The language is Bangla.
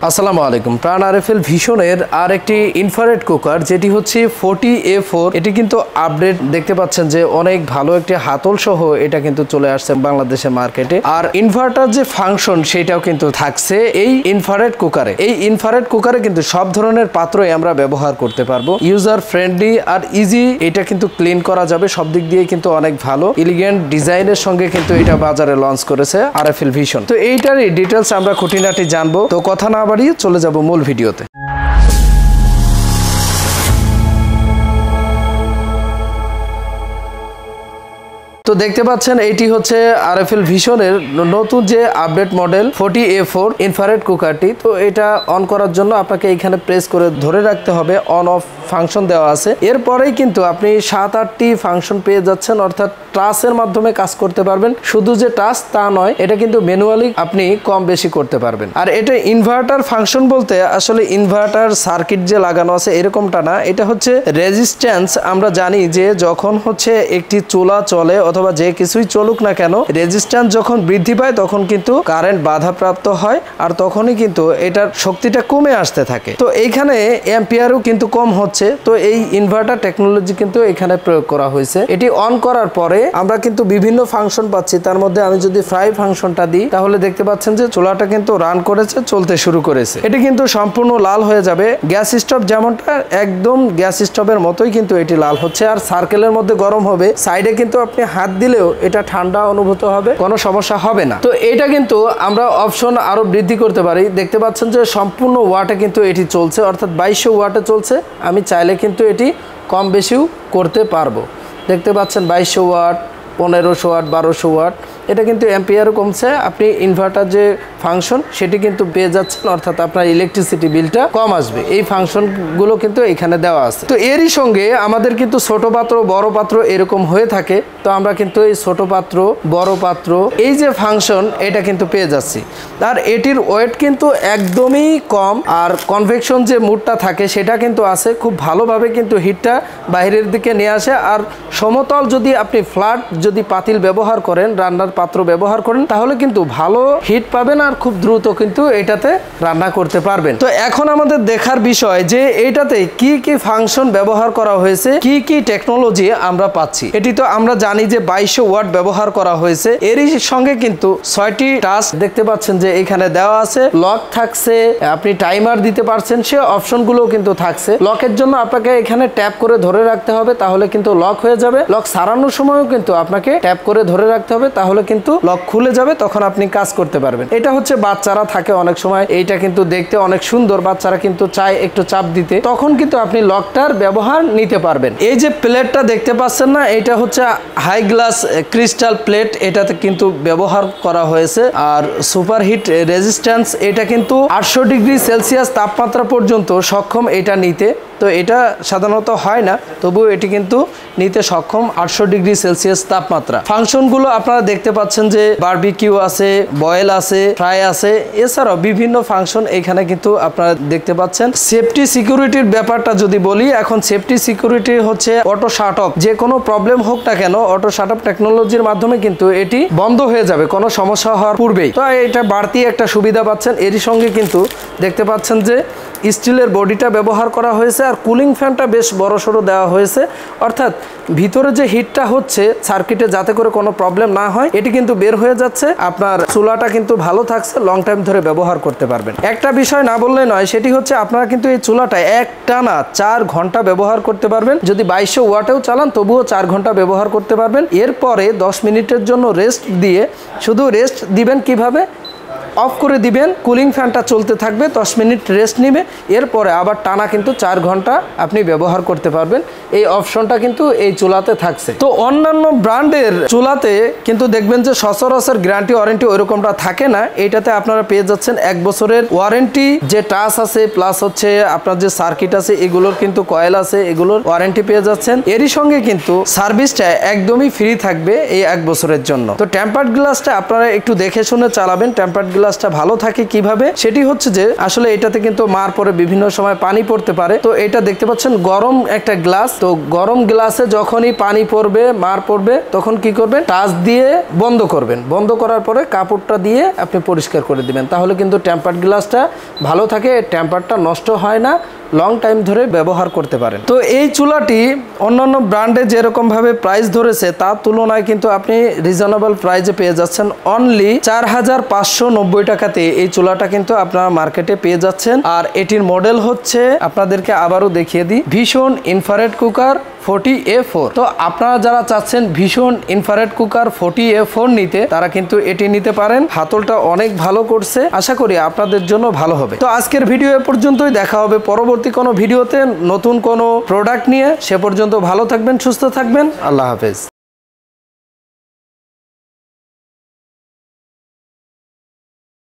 আসসালামু আলাইকুম। প্রাণ আরএফএল ভিশনের আর একটি ইনফ্রারেড কুকার যেটি হচ্ছে 40A4। এটি কিন্তু আপডেট দেখতে পাচ্ছেন যে অনেক ভালো একটি হাতল সহ এটা কিন্তু চলে আসছে বাংলাদেশের মার্কেটে। আর ইনভার্টার যে ফাংশন সেটাও কিন্তু থাকছে এই ইনফ্রারেড কুকারে। এই ইনফ্রারেড কুকারে কিন্তু সব ধরনের পাত্রই আমরা ব্যবহার করতে পারবো। ইউজার ফ্রেন্ডলি আর ইজি, এটা কিন্তু ক্লিন করা যাবে সব দিক দিয়ে কিন্তু অনেক ভালো এলিগেন্ট ডিজাইনের সঙ্গে কিন্তু এটা বাজারে লঞ্চ করেছে আরএফএল ভিশন। তো এইটারই ডিটেলস আমরা খুঁটিনাটি জানবো। তো কথা না বাড়িয়ে চলে যাব মূল ভিডিওতে। তো দেখতে পাচ্ছেন এটি হচ্ছে আরএফএল ভিশনের নতুন যে আপডেট মডেল 40A4 ইনফ্রারেড কুকারটি। তো এটা অন করার জন্য আপনাকে এখানে প্রেস করে ধরে রাখতে হবে, অন অফ ফাংশন দেওয়া আছে। এরপরেই কিন্তু আপনি 7-8টি ফাংশন পেয়ে যাচ্ছেন, অর্থাৎ টাচের মাধ্যমে কাজ করতে পারবেন। শুধু যে টাচ তা নয়, এটা কিন্তু ম্যানুয়ালি আপনি কম বেশি করতে পারবেন। আর এটা ইনভার্টার ফাংশন বলতে আসলে ইনভার্টার সার্কিট যে লাগানো আছে এরকমটা না, এটা হচ্ছে রেজিস্ট্যান্স। আমরা জানি যে যখন হচ্ছে একটি চুলা চলে অথবা যে কিছুই চলুক না কেন, রেজিস্ট্যান্স যখন বৃদ্ধি পায় তখন কিন্তু কারেন্ট বাধাপ্রাপ্ত হয়, আর তখনই কিন্তু এটার শক্তিটা কমে আসতে থাকে। তো এইখানে অ্যাম্পিয়ারও কিন্তু কম হচ্ছে। তো এই ইনভার্টার টেকনোলজি কিন্তু এখানে প্রয়োগ করা হয়েছে। এটি অন করার পরে আমরা কিন্তু বিভিন্ন ফাংশন পাচ্ছি। তার মধ্যে আমি যদি ফ্রাই ফাংশনটা দিই তাহলে দেখতে পাচ্ছেন যে চুলাটা কিন্তু রান করেছে, চলতে শুরু করেছে। এটি কিন্তু সম্পূর্ণ লাল হয়ে যাবে। গ্যাস স্টোভ যেমনটা একদম গ্যাস স্টোভের মতোই কিন্তু এটি লাল হচ্ছে, আর সার্কেলের মধ্যে গরম হবে। সাইডে কিন্তু আপনি হাত দিলেও এটা ঠান্ডা অনুভূত হবে, কোনো সমস্যা হবে না। তো এটা কিন্তু আমরা অপশন আরো বৃদ্ধি করতে পারি। দেখতে পাচ্ছেন যে সম্পূর্ণ ওয়াটে কিন্তু এটি চলছে, অর্থাৎ 2200 ওয়াটে চলছে। আমি চাইলে কিন্তু এটি কম বেশিও করতে পারবো। দেখতে পাচ্ছেন 2200 ওয়াট, 1500 ওয়াট, 1200 ওয়াট। এটা কিন্তু অ্যাম্পিয়ারও কমছে। আপনি ইনভার্টার যে ফাংশন সেটি কিন্তু পেয়ে যাচ্ছেন, অর্থাৎ আপনার ইলেকট্রিসিটি বিলটা কম আসবে। এই ফাংশনগুলো কিন্তু এখানে দেওয়া আছে। তো এরই সঙ্গে আমাদের কিন্তু ছোট পাত্র বড় পাত্র এরকম হয়ে থাকে। তো আমরা কিন্তু এই ছোট পাত্র বড় পাত্র এই যে ফাংশন এটা কিন্তু পেয়ে যাচ্ছি। আর এটির ওয়েট কিন্তু একদমই কম, আর কনভেকশন যে মুডটা থাকে সেটা কিন্তু আছে। খুব ভালোভাবে কিন্তু হিটটা বাইরের দিকে নিয়ে আসে। আর সমতল যদি আপনি ফ্ল্যাট যদি পাতিল ব্যবহার করেন, রান্নার পাত্র ব্যবহার করেন, তাহলে কিন্তু ভালো হিট পাবেন আর খুব দ্রুত কিন্তু এটাতে রান্না করতে পারবেন। তো এখন আমাদের দেখার বিষয় যে এটাতে কি কি ফাংশন ব্যবহার করা হয়েছে, কি কি টেকনোলজি আমরা পাচ্ছি। এটি তো আমরা জানি যে 2200 ওয়াট ব্যবহার করা হয়েছে। এরই সঙ্গে কিন্তু 6টি টাচ দেখতে পাচ্ছেন যে এখানে দেওয়া আছে। লক থাকছে, আপনি টাইমার দিতে পারছেন, সে অপশনগুলো কিন্তু থাকছে। লকের জন্য আপনাকে এখানে ট্যাপ করে ধরে রাখতে হবে, তাহলে কিন্তু লক হয়ে যাবে। লক সারানোর সময়ও কিন্তু আপনাকে ট্যাপ করে ধরে রাখতে হবে, তাহলে কিন্তু লক খুলে যাবে, তখন আপনি কাজ করতে পারবেন। এটা হচ্ছে বাচ্চারা থাকে অনেক সময়, এইটা কিন্তু দেখতে অনেক সুন্দর, বাচ্চারা কিন্তু চায় একটু চাপ দিতে, তখন কিন্তু আপনি লকটার ব্যবহার নিতে পারবেন। এই যে প্লেটটা দেখতে পাচ্ছেন না, এটা হচ্ছে হাই গ্লাস ক্রিস্টাল প্লেট, এটাতে কিন্তু ব্যবহার করা হয়েছে। আর সুপারহিট রেজিস্ট্যান্স, এটা কিন্তু 800 ডিগ্রি সেলসিয়াস তাপমাত্রা পর্যন্ত সক্ষম এটা নিতে। তো এটা সাধারণত হয় না, তবুও এটি কিন্তু নিতে সক্ষম 800 ডিগ্রি সেলসিয়াস তাপমাত্রা। ফাংশনগুলো আপনারা দেখতে পাচ্ছেন যে বারবিকিউ আছে, বয়েল আছে, ফ্রাই আছে, এছাড়াও বিভিন্ন ফাংশন এখানে কিন্তু আপনারা দেখতে পাচ্ছেন। সেফটি সিকিউরিটির ব্যাপারটা যদি বলি, এখন সেফটি সিকিউরিটি হচ্ছে অটো শাট অফ। যে কোনো প্রবলেম হোক না কেন, অটো শাট অফ টেকনোলজির মাধ্যমে কিন্তু এটি বন্ধ হয়ে যাবে কোনো সমস্যা হওয়ার পূর্বেই। তো এটা বাড়তি একটা সুবিধা পাচ্ছেন। এরই সঙ্গে কিন্তু দেখতে পাচ্ছেন যে স্টিলের বডিটা ব্যবহার করা হয়েছে, আর কুলিং ফ্যানটা বেশ বড়সড় দেওয়া হয়েছে, অর্থাৎ ভিতরে যে হিটটা হচ্ছে সার্কিটে যাতে করে কোনো প্রবলেম না হয়, এটি কিন্তু বের হয়ে যাচ্ছে। আপনার চুলাটা কিন্তু ভালো থাকছে, লং টাইম ধরে ব্যবহার করতে পারবেন। একটা বিষয় না বললে নয়, সেটি হচ্ছে আপনারা কিন্তু এই চুলাটা একটানা 4 ঘন্টা ব্যবহার করতে পারবেন। যদি 2200 ওয়াটেও চালান তবুও 4 ঘন্টা ব্যবহার করতে পারবেন। এরপরে 10 মিনিটের জন্য রেস্ট দিয়ে, শুধু রেস্ট দিবেন কিভাবে, অফ করে দিবেন, কুলিং ফ্যানটা চলতে থাকবে, 10 মিনিট রেস্ট নিবে, এরপরে আবার টানা কিন্তু 4 ঘন্টা আপনি ব্যবহার করতে পারবেন। এই অপশনটা কিন্তু এই চুলাতে থাকছে। তো অন্যান্য ব্র্যান্ডের চুলাতে কিন্তু দেখবেন যে সচরাচর গ্যারান্টি ওয়ারেন্টি ওইরকমটা থাকে না। এইটাতে আপনারা পেয়ে যাচ্ছেন 1 বছরের ওয়ারেন্টি, যে টাচ আছে প্লাস হচ্ছে আপনার যে সার্কিট আছে এগুলোর কিন্তু কয়েল আছে, এগুলোর ওয়ারেন্টি পেয়ে যাচ্ছেন। এরই সঙ্গে কিন্তু সার্ভিসটা একদমই ফ্রি থাকবে এই 1 বছরের জন্য। তো টেম্পার্ড গ্লাসটা আপনারা একটু দেখে শুনে চালাবেন। টেম্পার্ড গ্লাস গ্লাসটা ভালো থাকে কিভাবে, সেটি হচ্ছে যে আসলে এটাতে কিন্তু মার পরে বিভিন্ন সময় পানি পড়তে পারে। তো এটা দেখতে পাচ্ছেন গরম একটা গ্লাস, তো গরম গ্লাসে যখনই পানি পড়বে, মার পড়বে, তখন কি করবেন, টাচ দিয়ে বন্ধ করবেন। বন্ধ করার পরে কাপড়টা দিয়ে আপনি পরিষ্কার করে দিবেন, তাহলে কিন্তু টেম্পার্ড গ্লাসটা ভালো থাকে, টেম্পারটা নষ্ট হয় না, লং টাইম ধরে ব্যবহার করতে পারেন। তো এই চুলাটি অন্যান্য ব্র্যান্ডে যেরকম ভাবে প্রাইস ধরেছে তার তুলনায় কিন্তু আপনি রিজনেবল প্রাইসে পেয়ে যাচ্ছেন অনলি 4590 টাকাতে। এই চুলাটা কিন্তু আপনারা মার্কেটে পেয়ে যাচ্ছেন। আর এটির মডেল হচ্ছে, আপনাদেরকে আবারও দেখিয়ে দিই, ভিশন ইনফ্রারেড কুকার 40A4। তো আপনারা যারা চাচ্ছেন ভিশন ইনফ্রারেড কুকার 40A4 নিতে, তারা কিন্তু এটি নিতে পারেন। হাতলটা অনেক ভালো করছে, আশা করি আপনাদের জন্য ভালো হবে। তো আজকের ভিডিও এ পর্যন্তই, দেখা হবে পরবর্তী কোনো ভিডিওতে নতুন কোনো প্রোডাক্ট নিয়ে। সে পর্যন্ত ভালো থাকবেন, সুস্থ থাকবেন, আল্লাহ হাফেজ।